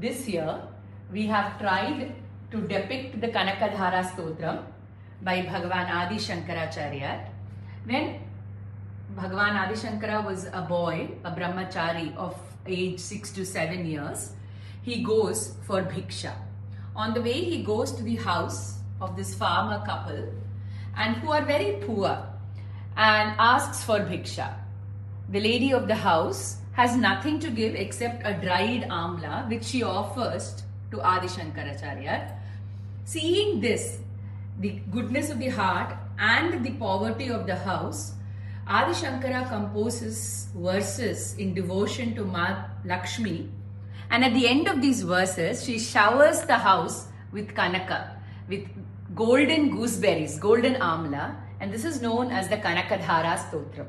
this year we have tried to depict the Kanakadhara Stotram by Bhagavan Adi Shankaracharya. When Bhagavan Adi Shankara was a boy, a brahmachari of age 6 to 7 years, he goes for bhiksha. On the way, he goes to the house of this farmer couple and who are very poor and asks for bhiksha. The lady of the house has nothing to give except a dried amla which she offers to Adi Shankaracharya. Seeing this, the goodness of the heart and the poverty of the house, Adi Shankara composes verses in devotion to Ma Lakshmi, and at the end of these verses, she showers the house with Kanaka, with golden gooseberries, golden amla, and this is known as the Kanakadhara Stotram.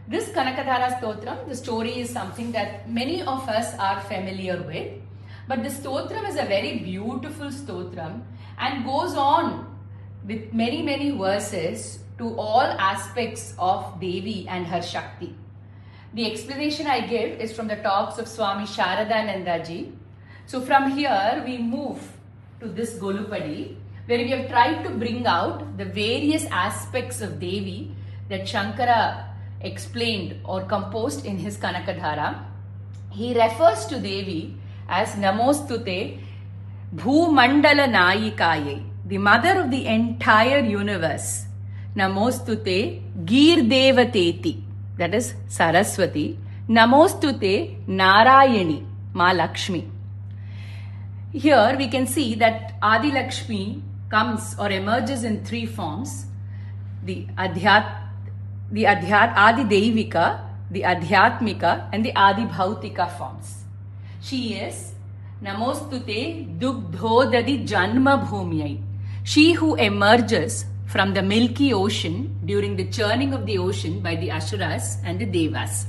This Kanakadhara Stotram, the story is something that many of us are familiar with, but the Stotram is a very beautiful Stotram and goes on with many verses to all aspects of Devi and her Shakti. The explanation I give is from the talks of Swami Sharadananda ji. So from here we move to this Golupadi, where we have tried to bring out the various aspects of Devi that Shankara explained or composed in his Kanakadhara. He refers to Devi as Namostute Bhumandala Nayikaye, the mother of the entire universe. Namostute Gir Devateti, that is Saraswati. Namostute Narayani, Ma Lakshmi. Here we can see that Adi Lakshmi comes or emerges in three forms: the Adi Devika, the Adhyatmika, and the Adi Bhautika forms. She is Namostute Dugdhodadi Janma Bhumyai, she who emerges from the milky ocean during the churning of the ocean by the Asuras and the Devas.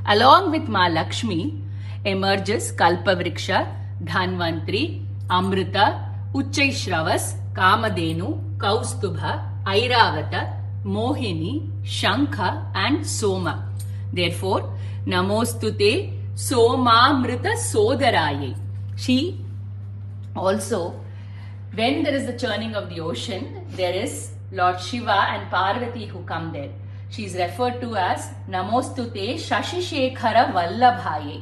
Along with Ma Lakshmi emerges Kalpavriksha, Dhanvantri, Amrita, Uchchaishravas, Kamadenu, Kaustubha, Airavata, Mohini, Shankha and Soma. Therefore, Namostute Somamrita Sodaraye. She also, when there is the churning of the ocean, there is Lord Shiva and Parvati who come there. She is referred to as Namostute Shashishekhara Vallabhaye.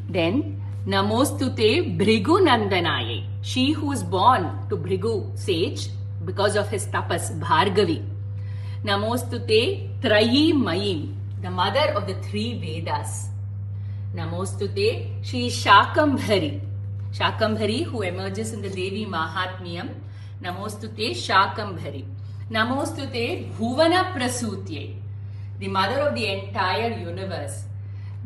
Then Namostute Bhrigu Nandanaye, she who is born to Bhrigu sage because of his tapas, Bhargavi. Namostute Trayi Mayim, the mother of the three Vedas. Namostute, she is Shakambhari. Shakambhari who emerges in the Devi Mahatmyam. Namostute Shakambhari. Namostute Bhuvana Prasutye, the mother of the entire universe.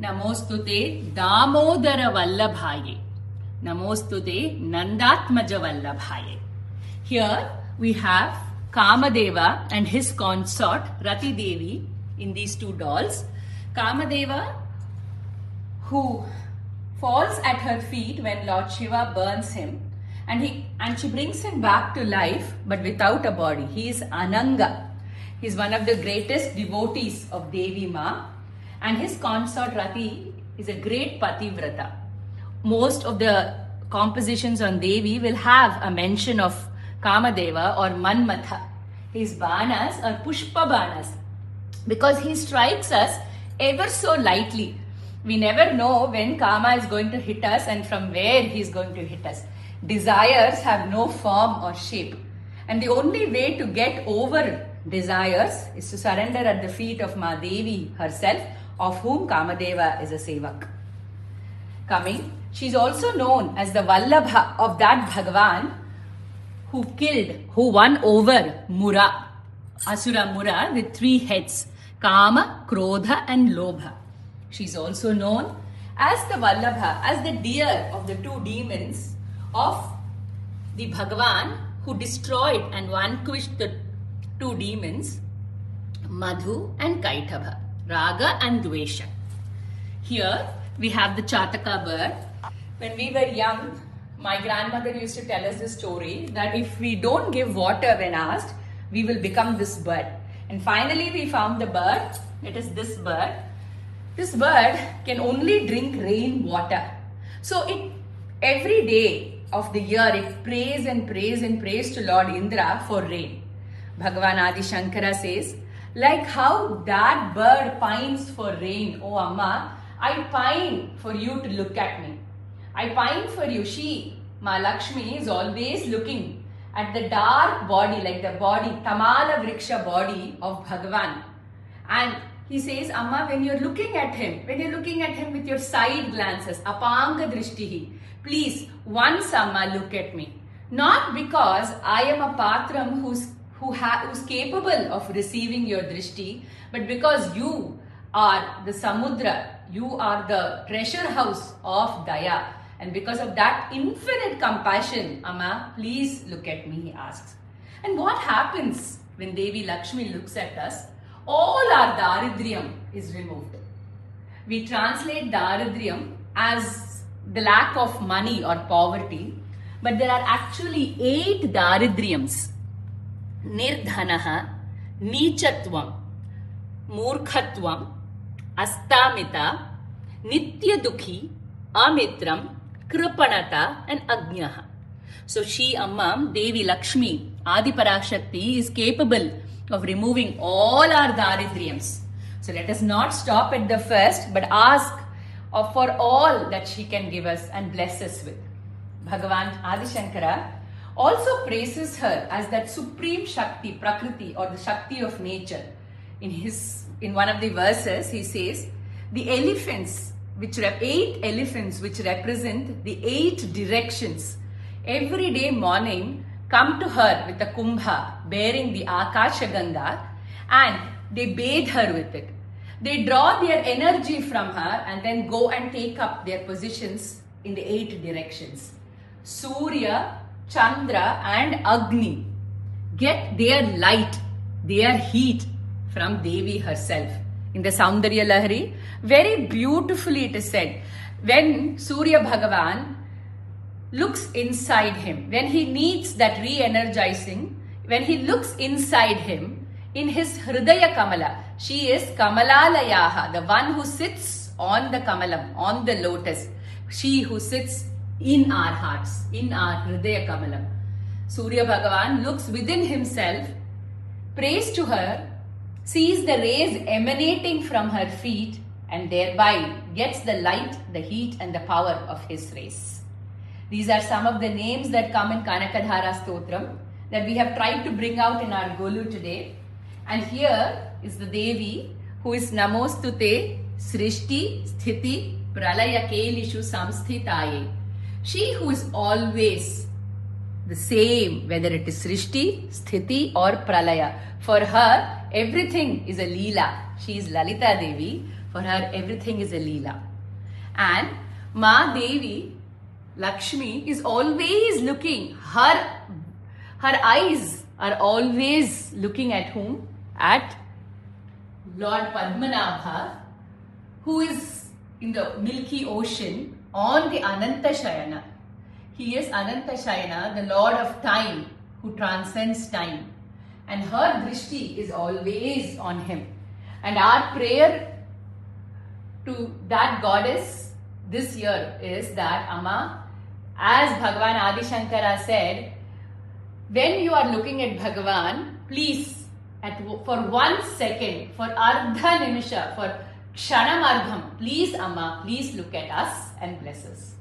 Namostute Damodara Vallabhaye. Namostute Nandatmaja Vallabhaye. Here we have Kamadeva and his consort Rati Devi in these two dolls. Kamadeva, who falls at her feet when Lord Shiva burns him, and she brings him back to life but without a body. He is Ananga. He is one of the greatest devotees of Devi Ma, and his consort Rati is a great pativrata. Most of the compositions on Devi will have a mention of Kamadeva or Manmatha. His banas are Pushpa banas because he strikes us ever so lightly. We never know when Kama is going to hit us and from where he is going to hit us. Desires have no form or shape. And the only way to get over desires is to surrender at the feet of Ma Devi herself, of whom Kamadeva is a sevak. Coming, she is also known as the Vallabha of that Bhagavan who won over Mura, Asura Mura, with three heads: Kama, Krodha and Lobha. She is also known as the Vallabha, as the deer of the two demons of the Bhagavan who destroyed and vanquished the two demons, Madhu and Kaithabha, Raga and Dvesha. Here we have the Chataka bird. When we were young, my grandmother used to tell us this story that if we don't give water when asked, we will become this bird. And finally we found the bird. It is this bird. This bird can only drink rain water. So it every day of the year it prays and prays and prays to Lord Indra for rain. Bhagavan Adi Shankara says, like how that bird pines for rain, oh Amma, I pine for you to look at me. I pine for you. She, Ma Lakshmi, is always looking at the dark body, like the body, Tamala Vriksha body of Bhagavan. And he says, Amma, when you're looking at him with your side glances, apanga drishtihi, please, once Amma, look at me. Not because I am a patram who's capable of receiving your drishti, but because you are the samudra, you are the treasure house of Daya. And because of that infinite compassion, Amma, please look at me, he asks. And what happens when Devi Lakshmi looks at us? All our daridriyam is removed. We translate daridriyam as the lack of money or poverty, but there are actually 8 daridriyams. Nirdhanaha, Nichatvam, Murkhatvam, Astamita, Nitya Dukhi, Amitram, Kripanata and Agnaha. So she, Amma, Devi Lakshmi, Adi Parashakti, is capable of removing all our daridriyams. So let us not stop at the first, but ask for all that she can give us and bless us with. Bhagavan Adi Shankara also praises her as that supreme Shakti, Prakriti, or the Shakti of nature. In one of the verses, he says, the elephants, 8 elephants which represent the 8 directions, every day morning come to her with a kumbha bearing the Akasha Ganga, and they bathe her with it. They draw their energy from her and then go and take up their positions in the 8 directions. Surya, Chandra and Agni get their light, their heat from Devi herself. In the Saundarya Lahari, very beautifully it is said, when Surya Bhagavan looks inside him, when he needs that re-energizing, when he looks inside him, in his Hridaya Kamala, she is Kamalalayaha, the one who sits on the Kamalam, on the lotus, she who sits in our hearts, in our Hridaya Kamalam. Surya Bhagavan looks within himself, prays to her, sees the rays emanating from her feet, and thereby gets the light, the heat and the power of his rays. These are some of the names that come in Kanakadhara Stotram that we have tried to bring out in our Golu today. And here is the Devi who is Namostute Srishti Sthiti Pralaya Kelishu Samsthitaye. She who is always the same, whether it is Srishti, Sthiti or Pralaya. For her, everything is a Leela. She is Lalita Devi. For her, everything is a Leela. And Ma Devi, Lakshmi, is always looking. Her eyes are always looking at whom? At Lord Padmanabha, who is in the Milky Ocean on the Ananta Shayana. He is Ananta Shayana, the Lord of time, who transcends time. And her drishti is always on him. And our prayer to that goddess this year is that, Amma, as Bhagavan Adi Shankara said, when you are looking at Bhagavan, please, for 1 second, for Ardha Nimisha, for Kshanamardham, please, Amma, please look at us and bless us.